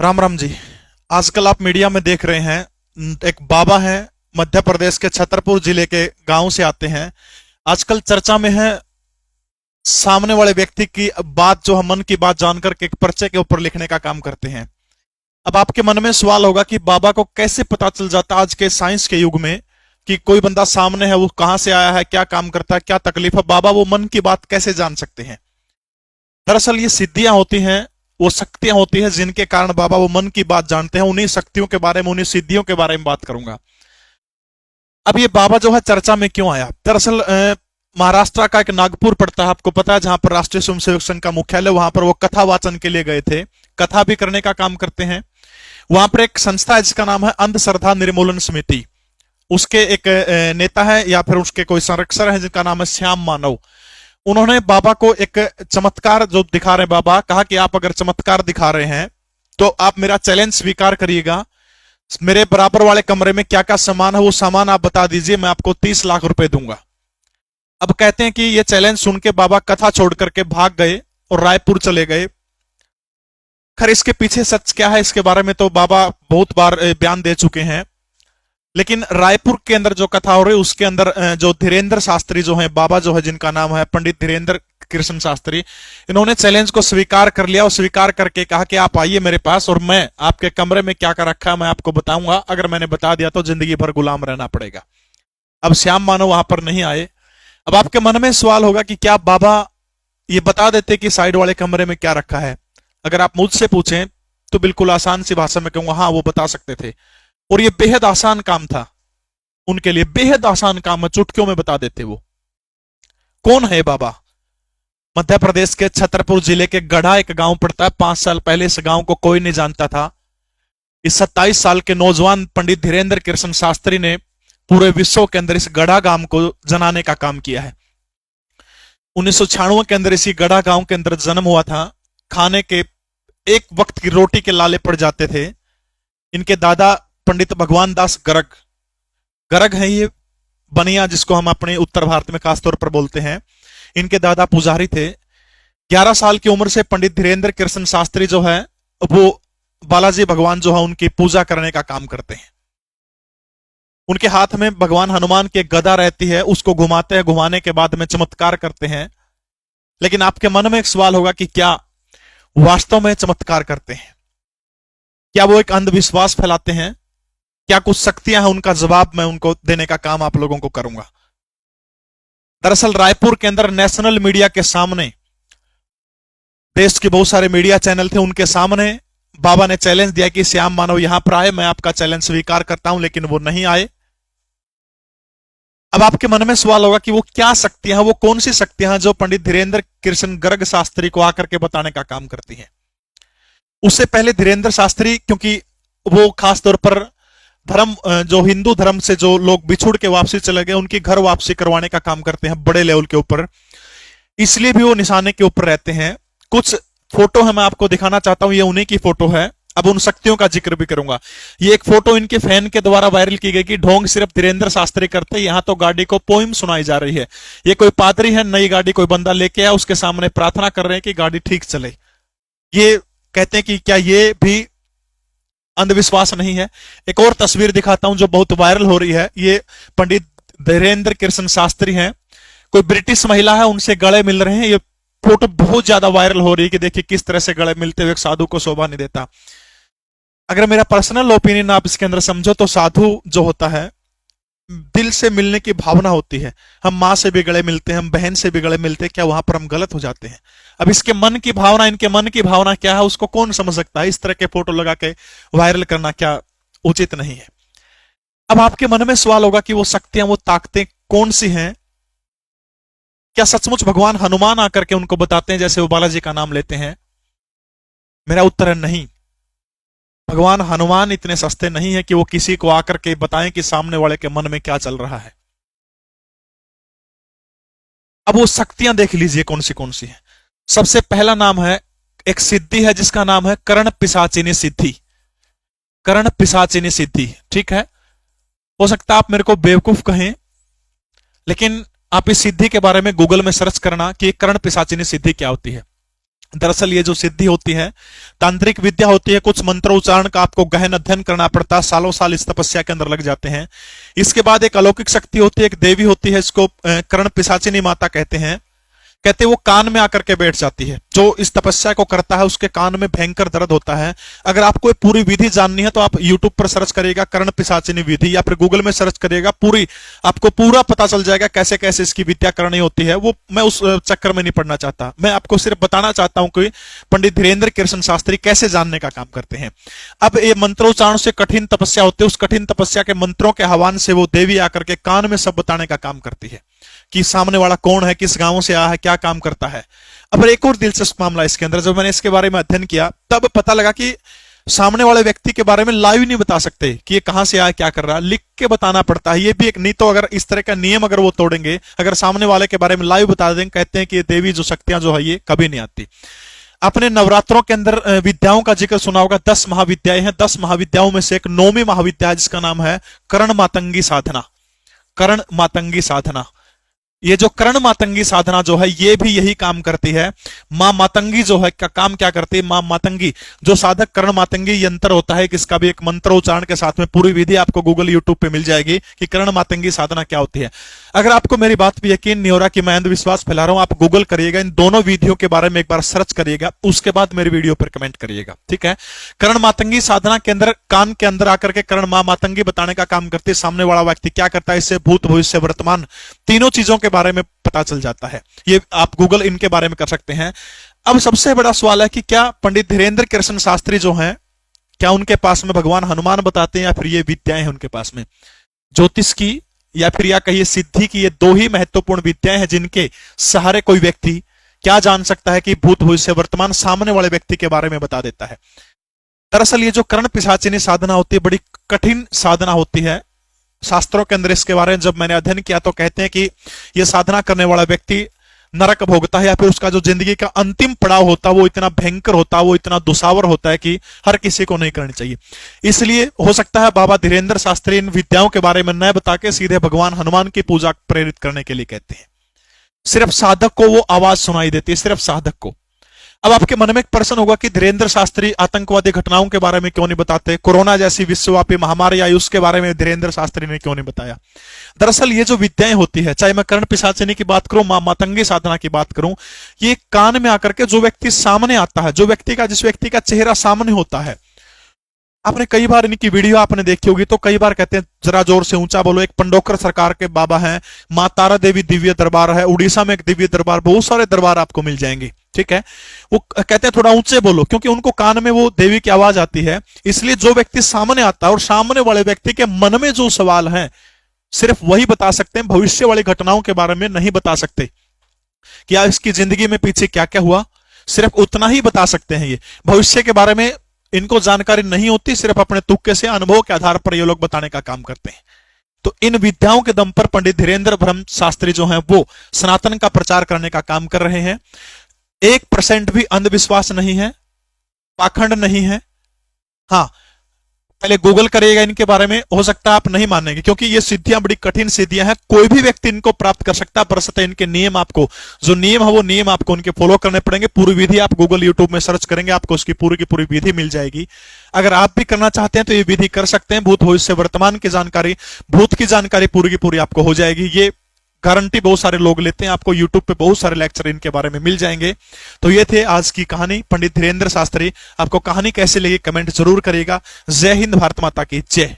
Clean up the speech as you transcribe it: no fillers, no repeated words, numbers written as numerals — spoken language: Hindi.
राम राम जी। आजकल आप मीडिया में देख रहे हैं, एक बाबा हैं, मध्य प्रदेश के छतरपुर जिले के गांव से आते हैं। आजकल चर्चा में है, सामने वाले व्यक्ति की बात जो हम मन की बात जानकर के एक पर्चे के ऊपर लिखने का काम करते हैं। अब आपके मन में सवाल होगा कि बाबा को कैसे पता चल जाता आज के साइंस के युग में कि कोई बंदा सामने है, वो कहां से आया है, क्या काम करता है, क्या तकलीफ है, बाबा वो मन की बात कैसे जान सकते हैं। दरअसल ये सिद्धियां होती हैं, वो शक्तियां होती हैं जिनके कारण बाबा वो मन की बात जानते हैं। उन्हीं शक्तियों के बारे में, उन्हीं सिद्धियों के बारे में बात करूंगा। अब ये बाबा जो है चर्चा में क्यों आया। दरअसल महाराष्ट्र का एक नागपुर पड़ता है, आपको पता है, जहां पर राष्ट्रीय स्वयंसेवक संघ का मुख्यालय, वहां पर वो कथा वाचन के लिए गए थे, कथा भी करने का काम करते हैं। वहां पर एक संस्था है जिसका नाम है अंधश्रद्धा निर्मूलन समिति। उसके एक नेता है या फिर उसके कोई संरक्षक है जिनका नाम है श्याम मानव। उन्होंने बाबा को एक चमत्कार जो दिखा रहे हैं, बाबा कहा कि आप अगर चमत्कार दिखा रहे हैं तो आप मेरा चैलेंज स्वीकार करिएगा। मेरे बराबर वाले कमरे में क्या क्या सामान है, वो सामान आप बता दीजिए, मैं आपको 30 लाख रुपए दूंगा। अब कहते हैं कि ये चैलेंज सुन के बाबा कथा छोड़ करके भाग गए और रायपुर चले गए। खैर इसके पीछे सच क्या है, इसके बारे में तो बाबा बहुत बार बयान दे चुके हैं। लेकिन रायपुर के अंदर जो कथा हो रही है उसके अंदर जो धीरेन्द्र शास्त्री जो है, बाबा जो है जिनका नाम है पंडित धीरेन्द्र कृष्ण शास्त्री, इन्होंने चैलेंज को स्वीकार कर लिया और स्वीकार करके कहा कि आप आइए मेरे पास और मैं आपके कमरे में क्या क्या रखा है मैं आपको बताऊंगा। अगर मैंने बता दिया तो जिंदगी भर गुलाम रहना पड़ेगा। अब श्याम मानव वहां पर नहीं आए। अब आपके मन में सवाल होगा कि क्या बाबा ये बता देते कि साइड वाले कमरे में क्या रखा है। अगर आप मुझसे पूछें तो बिल्कुल आसान सी भाषा में कहूंगा, हाँ वो बता सकते थे। और ये बेहद आसान काम था उनके लिए, बेहद आसान काम है, चुटकियों में बता देते वो। कौन है बाबा। मध्य प्रदेश के छतरपुर जिले के गढ़ा एक गांव पड़ता है। 5 साल पहले इस गांव को कोई नहीं जानता था। इस 27 साल के नौजवान पंडित धीरेन्द्र कृष्ण शास्त्री ने पूरे विश्व के अंदर इस गढ़ा गांव को जनाने का काम किया है। 1996 के अंदर इसी गढ़ा गांव के अंदर जन्म हुआ था। खाने के एक वक्त की रोटी के लाले पड़ जाते थे। इनके दादा पंडित भगवान दास गर्ग, गर्ग है ये बनिया जिसको हम अपने उत्तर भारत में खासतौर पर बोलते हैं। इनके दादा पुजारी थे। 11 साल की उम्र से पंडित धीरेन्द्र कृष्ण शास्त्री जो है वो बालाजी भगवान जो है उनकी पूजा करने का काम करते हैं। उनके हाथ में भगवान हनुमान की गदा रहती है, उसको घुमाते हैं, घुमाने के बाद में चमत्कार करते हैं। लेकिन आपके मन में एक सवाल होगा कि क्या वास्तव में चमत्कार करते हैं, क्या वो एक अंधविश्वास फैलाते हैं, क्या कुछ शक्तियां हैं। उनका जवाब मैं उनको देने का काम आप लोगों को करूंगा। दरअसल रायपुर के अंदर नेशनल मीडिया के सामने, देश के बहुत सारे मीडिया चैनल थे, उनके सामने बाबा ने चैलेंज दिया कि श्याम मानव यहां पर आए, मैं आपका चैलेंज स्वीकार करता हूं। लेकिन वो नहीं आए। अब आपके मन में सवाल होगा कि वो क्या शक्तियां हैं, वो कौन सी शक्तियां हैं जो पंडित धीरेन्द्र कृष्ण गर्ग शास्त्री को आकर के बताने का काम करती हैं। उससे पहले धीरेन्द्र शास्त्री, क्योंकि वो खासतौर पर धर्म, जो हिंदू धर्म से जो लोग बिछुड़ के वापसी चले गए, उनकी घर वापसी करवाने का काम करते हैं बड़े लेवल के ऊपर, इसलिए भी वो निशाने के ऊपर रहते हैं। कुछ फोटो है मैं आपको दिखाना चाहता हूं, ये उन्हीं की फोटो है। अब उन शक्तियों का जिक्र भी करूंगा। ये एक फोटो इनके फैन के द्वारा वायरल की गई कि ढोंग सिर्फ धीरेन्द्र शास्त्री करते, यहां तो गाड़ी को पोइम सुनाई जा रही है। ये कोई पादरी है, नई गाड़ी कोई बंदा लेके आया, उसके सामने प्रार्थना कर रहे हैं कि गाड़ी ठीक चले। ये कहते हैं कि क्या ये भी अंधविश्वास नहीं है। एक और तस्वीर दिखाता हूं जो बहुत वायरल हो रही है। ये पंडित धीरेन्द्र कृष्ण शास्त्री हैं, कोई ब्रिटिश महिला है, उनसे गले मिल रहे हैं। ये फोटो बहुत ज्यादा वायरल हो रही है कि देखिए किस तरह से गले मिलते हुए एक साधु को शोभा नहीं देता। अगर मेरा पर्सनल ओपिनियन आप इसके अंदर समझो तो साधु जो होता है, दिल से मिलने की भावना होती है। हम माँ से भी गले मिलते हैं, हम बहन से भी गले मिलते हैं, क्या वहां पर हम गलत हो जाते हैं। अब इसके मन की भावना, इनके मन की भावना क्या है उसको कौन समझ सकता है। इस तरह के फोटो लगा के वायरल करना क्या उचित नहीं है। अब आपके मन में सवाल होगा कि वो शक्तियां, वो ताकतें कौन सी हैं। क्या सचमुच भगवान हनुमान आकर के उनको बताते हैं जैसे वो बालाजी का नाम लेते हैं। मेरा उत्तर है नहीं। भगवान हनुमान इतने सस्ते नहीं है कि वो किसी को आकर के बताएं कि सामने वाले के मन में क्या चल रहा है। अब वो शक्तियां देख लीजिए कौन सी है। सबसे पहला नाम है, एक सिद्धि है जिसका नाम है कर्ण पिशाचिनी सिद्धि। कर्ण पिशाचिनी सिद्धि, ठीक है। हो सकता है आप मेरे को बेवकूफ कहें, लेकिन आप इस सिद्धि के बारे में गूगल में सर्च करना कि कर्ण पिशाचिनी सिद्धि क्या होती है। दरअसल ये जो सिद्धि होती है, तांत्रिक विद्या होती है, कुछ मंत्रोच्चारण का आपको गहन अध्ययन करना पड़ता है, सालों साल इस तपस्या के अंदर लग जाते हैं। इसके बाद एक अलौकिक शक्ति होती है, एक देवी होती है, इसको कर्ण पिशाचिनी माता कहते हैं। कहते वो कान में आकर के बैठ जाती है। जो इस तपस्या को करता है उसके कान में भयंकर दर्द होता है। अगर आपको ये पूरी विधि जाननी है तो आप YouTube पर सर्च करिएगा कर्ण पिशाचिनी विधि, या फिर गूगल में सर्च करिएगा, आपको पूरा पता चल जाएगा कैसे कैसे इसकी विद्या करनी होती है। वो मैं उस चक्कर में नहीं पड़ना चाहता, मैं आपको सिर्फ बताना चाहता हूं कि पंडित धीरेन्द्र कृष्ण शास्त्री कैसे जानने का काम करते हैं। अब ये मंत्रोच्चारण से कठिन तपस्या होती है, उस कठिन तपस्या के मंत्रों के आह्वान से वो देवी आकर के कान में सब बताने का काम करती है कि सामने वाला कौन है, किस गांव से आया है, क्या काम करता है। अब एक और दिलचस्प मामला इसके अंदर, जब मैंने इसके बारे में अध्ययन किया तब पता लगा कि सामने वाले व्यक्ति के बारे में लाइव नहीं बता सकते कि ये कहां से आया, क्या कर रहा है, लिख के बताना पड़ता है। ये भी एक, नहीं तो अगर इस तरह का नियम अगर वो तोड़ेंगे, अगर सामने वाले के बारे में लाइव बता देंगे, कहते हैं कि ये देवी जो शक्तियां जो है ये कभी नहीं आती। अपने नवरात्रों के अंदर विद्याओं का जिक्र सुना होगा, 10 महाविद्याएं हैं। 10 महाविद्याओं में से एक 9वीं महाविद्या है जिसका नाम है कर्ण मातंगी साधना। कर्ण मातंगी साधना, ये जो कर्ण मातंगी साधना जो है ये भी यही काम करती है। मां मातंगी जो है का काम क्या करती है, मां मातंगी जो साधक कर्ण मातंगी यंत्र होता है, किसका भी एक मंत्र उच्चारण के साथ में पूरी विधि आपको गूगल यूट्यूब पे मिल जाएगी कि कर्ण मातंगी साधना क्या होती है। अगर आपको मेरी बात पे यकीन नहीं हो रहा कि मैं अंधविश्वास फैला रहा हूं, आप गूगल करिएगा, इन दोनों वीडियो के बारे में एक बार सर्च करिएगा, उसके बाद मेरी वीडियो पर कमेंट करिएगा, ठीक है। कर्ण मातंगी साधना के अंदर कान के अंदर आकर के कर्ण मां मातंगी बताने का काम करती है। सामने वाला व्यक्ति क्या करता है, इससे भूत भविष्य वर्तमान तीनों चीजों के बारे में पता चल जाता है। ये आप गूगल इनके बारे में कर सकते हैं। अब सबसे बड़ा सवाल है कि क्या पंडित धीरेन्द्र कृष्ण शास्त्री जो हैं, क्या उनके पास में भगवान हनुमान बताते हैं या फिर ये विद्याएं हैं उनके पास में, ज्योतिष की या फिर या कहिए सिद्धि की। ये दो ही महत्वपूर्ण विद्याएं हैं जिनके सहारे कोई व्यक्ति क्या जान सकता है कि भूत भविष्य वर्तमान सामने वाले व्यक्ति के बारे में बता देता है। दरअसल ये जो कर्ण पिशाचिनी साधना होती है बड़ी कठिन साधना होती है। शास्त्रों के अंदर इसके बारे में जब मैंने अध्ययन किया तो कहते हैं कि यह साधना करने वाला व्यक्ति नरक भोगता है, या फिर उसका जो जिंदगी का अंतिम पड़ाव होता है वो इतना भयंकर होता है, वो इतना दुसावर होता है कि हर किसी को नहीं करनी चाहिए। इसलिए हो सकता है बाबा धीरेन्द्र शास्त्री इन विद्याओं के बारे में न बता के सीधे भगवान हनुमान की पूजा प्रेरित करने के लिए कहते हैं। सिर्फ साधक को वो आवाज सुनाई देती है, सिर्फ साधक को। अब आपके मन में एक प्रश्न होगा कि धीरेन्द्र शास्त्री आतंकवादी घटनाओं के बारे में क्यों नहीं बताते, कोरोना जैसी विश्वव्यापी महामारी आई उसके बारे में धीरेन्द्र शास्त्री ने क्यों नहीं बताया। दरअसल ये जो विद्याएं होती है, चाहे मैं कर्ण पिशाचिनी की बात करूं, मां मातंगी साधना की बात करूं, ये कान में आकर के जो व्यक्ति सामने आता है, जिस व्यक्ति का चेहरा सामने होता है, आपने कई बार इनकी वीडियो आपने देखी होगी तो कई बार कहते हैं जरा जोर से ऊंचा बोलो। एक पंडोकर सरकार के बाबा हैं, मां तारा देवी दिव्य दरबार है, उड़ीसा में एक दिव्य दरबार, बहुत सारे दरबार आपको मिल जाएंगे, ठीक है। वो कहते हैं थोड़ा ऊंचे बोलो क्योंकि उनको कान में वो देवी की आवाज आती है। इसलिए जो व्यक्ति सामने आता है और सामने वाले व्यक्ति के मन में जो सवाल है सिर्फ वही बता सकते हैं, भविष्य वाली घटनाओं के बारे में नहीं बता सकते। क्या इसकी जिंदगी में पीछे क्या क्या हुआ, सिर्फ उतना ही बता सकते हैं। ये भविष्य के बारे में इनको जानकारी नहीं होती, सिर्फ अपने तुक्के से अनुभव के आधार पर ये लोग बताने का काम करते हैं। तो इन विद्याओं के दम पर पंडित धीरेन्द्र ब्रह्म शास्त्री जो हैं वो सनातन का प्रचार करने का काम कर रहे हैं। 1% भी अंधविश्वास नहीं है, पाखंड नहीं है। हाँ, पहले गूगल करिएगा इनके बारे में, हो सकता है आप नहीं मानेंगे क्योंकि ये सिद्धियां बड़ी कठिन सिद्धियां हैं, कोई भी व्यक्ति इनको प्राप्त कर सकता है। बरसते इनके नियम, आपको जो नियम है वो नियम आपको उनके फॉलो करने पड़ेंगे। पूरी विधि आप गूगल यूट्यूब में सर्च करेंगे, आपको उसकी पूरी की पूरी विधि मिल जाएगी। अगर आप भी करना चाहते हैं तो ये विधि कर सकते हैं। भूत भविष्य वर्तमान की जानकारी, भूत की जानकारी पूरी की पूरी आपको हो जाएगी। ये गारंटी बहुत सारे लोग लेते हैं, आपको YouTube पे बहुत सारे लेक्चर इनके बारे में मिल जाएंगे। तो ये थे आज की कहानी पंडित धीरेन्द्र शास्त्री। आपको कहानी कैसी लगी कमेंट जरूर करिएगा। जय हिंद, भारत माता की जय।